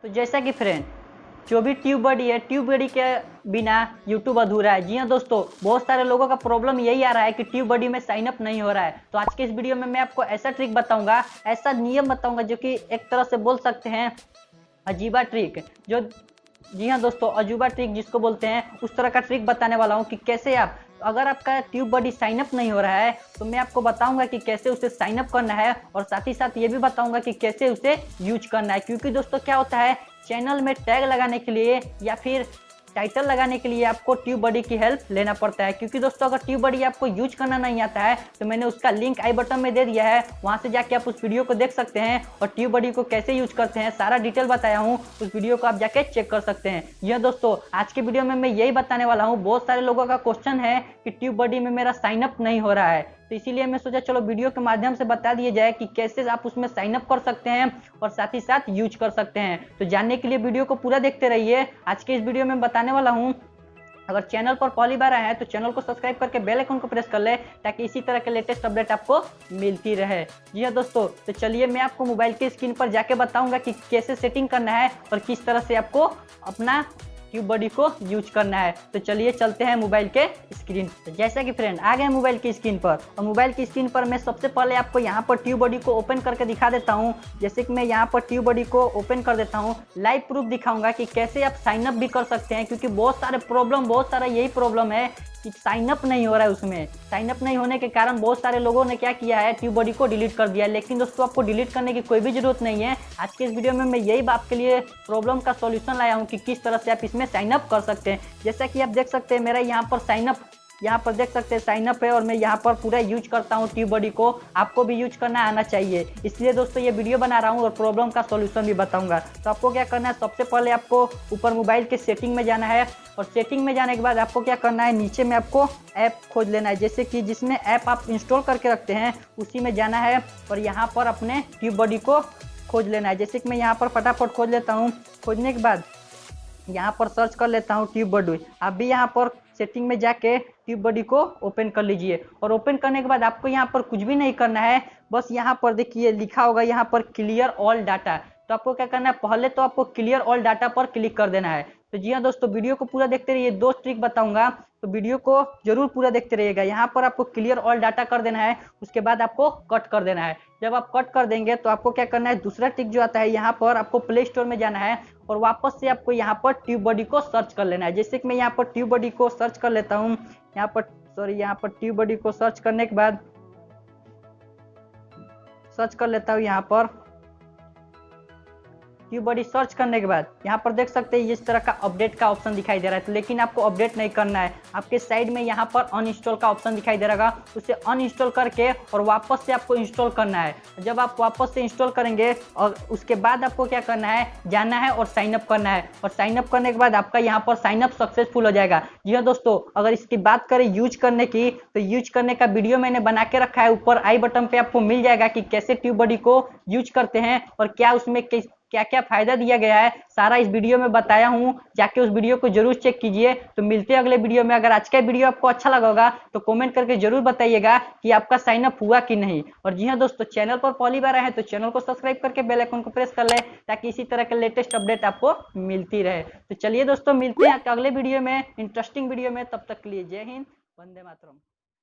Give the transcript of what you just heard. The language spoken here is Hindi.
तो जैसा कि फ्रेंड जो भी ट्यूबबडी है, ट्यूबबडी के बिना यूट्यूब अधूरा है। जी हाँ दोस्तों, बहुत सारे लोगों का प्रॉब्लम यही आ रहा है कि ट्यूबबडी में साइन अप नहीं हो रहा है। तो आज के इस वीडियो में मैं आपको ऐसा ट्रिक बताऊंगा, ऐसा नियम बताऊंगा जो कि एक तरह से बोल सकते हैं अजीबा ट्रिक। जो जी हाँ दोस्तों, अजूबा ट्रिक जिसको बोलते हैं, उस तरह का ट्रिक बताने वाला हूँ कि कैसे आप, अगर आपका ट्यूबबडी साइन अप नहीं हो रहा है तो मैं आपको बताऊंगा कि कैसे उसे साइन अप करना है, और साथ ही साथ ये भी बताऊंगा कि कैसे उसे यूज करना है। क्योंकि दोस्तों क्या होता है, चैनल में टैग लगाने के लिए या फिर टाइटल लगाने के लिए आपको ट्यूबबडी की हेल्प लेना पड़ता है। क्योंकि दोस्तों अगर ट्यूबबडी आपको यूज करना नहीं आता है तो मैंने उसका लिंक आई बटन में दे दिया है, वहां से जाके आप उस वीडियो को देख सकते हैं और ट्यूबबडी को कैसे यूज करते हैं सारा डिटेल बताया हूँ, उस वीडियो को आप जाके चेक कर सकते हैं। यह दोस्तों आज के वीडियो में मैं यही बताने वाला हूँ। बहुत सारे लोगों का क्वेश्चन है कि ट्यूबबडी में मेरा साइन अप नहीं हो रहा है, तो इसीलिए मैं सोचा चलो वीडियो के माध्यम से बता दिया जाए कि कैसे आप उसमें साइन अप कर सकते हैं और साथ ही साथ यूज कर सकते हैं। तो जानने के लिए वीडियो को पूरा देखते रहिए। आज के इस वीडियो में बताने वाला हूँ, अगर चैनल पर पहली बार आए हैं तो चैनल को सब्सक्राइब करके बेल आइकन को प्रेस कर ले, ताकि इसी तरह के लेटेस्ट अपडेट आपको मिलती रहे। जी हाँ दोस्तों, तो चलिए मैं आपको मोबाइल की स्क्रीन पर जाके बताऊंगा कि कैसे सेटिंग करना है और किस तरह से आपको अपना ट्यूबबडी को यूज करना है। तो चलिए चलते हैं मोबाइल के स्क्रीन पर। जैसा कि फ्रेंड आ गए मोबाइल की स्क्रीन पर, और मोबाइल की स्क्रीन पर मैं सबसे पहले आपको यहाँ पर ट्यूबबडी को ओपन करके दिखा देता हूँ। जैसे कि मैं यहाँ पर ट्यूबबडी को ओपन कर देता हूँ, लाइव प्रूफ दिखाऊंगा कि कैसे आप साइन अप भी कर सकते हैं। क्योंकि बहुत सारा यही प्रॉब्लम है कि साइन अप नहीं हो रहा है। उसमें साइन अप नहीं होने के कारण बहुत सारे लोगों ने क्या किया है, ट्यूबबडी को डिलीट कर दिया है। लेकिन दोस्तों आपको डिलीट करने की कोई भी जरूरत नहीं है। आज के इस वीडियो में मैं यही आपके लिए प्रॉब्लम का सॉल्यूशन लाया हूं कि किस तरह से आप इसमें साइन अप कर सकते हैं। जैसा कि आप देख सकते हैं मेरा यहाँ पर साइन अप, यहाँ पर देख सकते हैं साइन अप है और मैं यहाँ पर पूरा यूज करता हूँ ट्यूबबडी को। आपको भी यूज करना आना चाहिए, इसलिए दोस्तों ये वीडियो बना रहा हूँ और प्रॉब्लम का सॉल्यूशन भी बताऊंगा। तो आपको क्या करना है, सबसे पहले आपको ऊपर मोबाइल के सेटिंग में जाना है, और सेटिंग में जाने के बाद आपको क्या करना है, नीचे में आपको ऐप खोज लेना है। जैसे कि जिसमें ऐप आप इंस्टॉल करके रखते हैं उसी में जाना है और यहाँ पर अपने ट्यूबबडी को खोज लेना है। जैसे कि मैं यहाँ पर फटाफट खोज लेता हूँ। खोजने के बाद यहाँ पर सर्च कर लेता हूँ ट्यूबबडी। आप भी यहाँ पर सेटिंग में जाके ट्यूबबडी को ओपन कर लीजिए, और ओपन करने के बाद आपको यहाँ पर कुछ भी नहीं करना है। बस यहाँ पर देखिए लिखा होगा यहाँ पर क्लियर ऑल डाटा। तो आपको क्या करना है, पहले तो आपको क्लियर ऑल डाटा पर क्लिक कर देना है। तो जी हाँ दोस्तों, वीडियो को पूरा देखते रहिए, दो ट्रिक बताऊंगा, तो वीडियो को जरूर पूरा देखते रहिएगा। यहाँ पर आपको क्लियर ऑल डाटा कर देना है, उसके बाद आपको कट कर देना है। जब आप कट कर देंगे तो आपको क्या करना है, दूसरा ट्रिक जो आता है, यहाँ पर आपको प्ले स्टोर में जाना है और वापस से आपको यहाँ पर ट्यूबबडी को सर्च कर लेना है। जैसे कि मैं यहाँ पर ट्यूबबडी को सर्च कर लेता हूँ, यहाँ पर ट्यूबबडी को सर्च करने के बाद सर्च कर लेता हूँ। यहाँ पर ट्यूबबडी सर्च करने के बाद यहाँ पर देख सकते हैं इस तरह का अपडेट का ऑप्शन दिखाई दे रहा है। तो लेकिन आपको अपडेट नहीं करना है, आपके साइड में यहाँ पर अनइंस्टॉल का ऑप्शन दिखाई दे रहा है, उसे अनइंस्टॉल करके और वापस से आपको इंस्टॉल करना है। जब आप वापस से इंस्टॉल करेंगे और उसके बाद आपको क्या करना है, जाना है और साइन अप करना है, और साइन अप करने के बाद आपका यहाँ पर साइन अप सक्सेसफुल हो जाएगा। जी हाँ दोस्तों, अगर इसकी बात करें यूज करने की, तो यूज करने का वीडियो मैंने बना के रखा है, ऊपर आई बटन पे आपको मिल जाएगा कि कैसे ट्यूबबडी को यूज करते हैं और क्या उसमें क्या क्या फायदा दिया गया है, सारा इस वीडियो में बताया हूं। जाके उस वीडियो को जरूर चेक कीजिए। तो मिलते हैं अगले वीडियो में। अगर आज का वीडियो आपको अच्छा लगा होगा तो कमेंट करके जरूर बताइएगा कि आपका साइन अप हुआ कि नहीं। और जी हाँ दोस्तों, चैनल पर पहली बार आए हैं तो चैनल को सब्सक्राइब करके बेल आइकन को प्रेस कर लें, ताकि इसी तरह के लेटेस्ट अपडेट आपको मिलती रहे। तो चलिए दोस्तों, मिलते हैं अगले वीडियो में, इंटरेस्टिंग वीडियो में। तब तक के लिए जय हिंद, वंदे मातरम।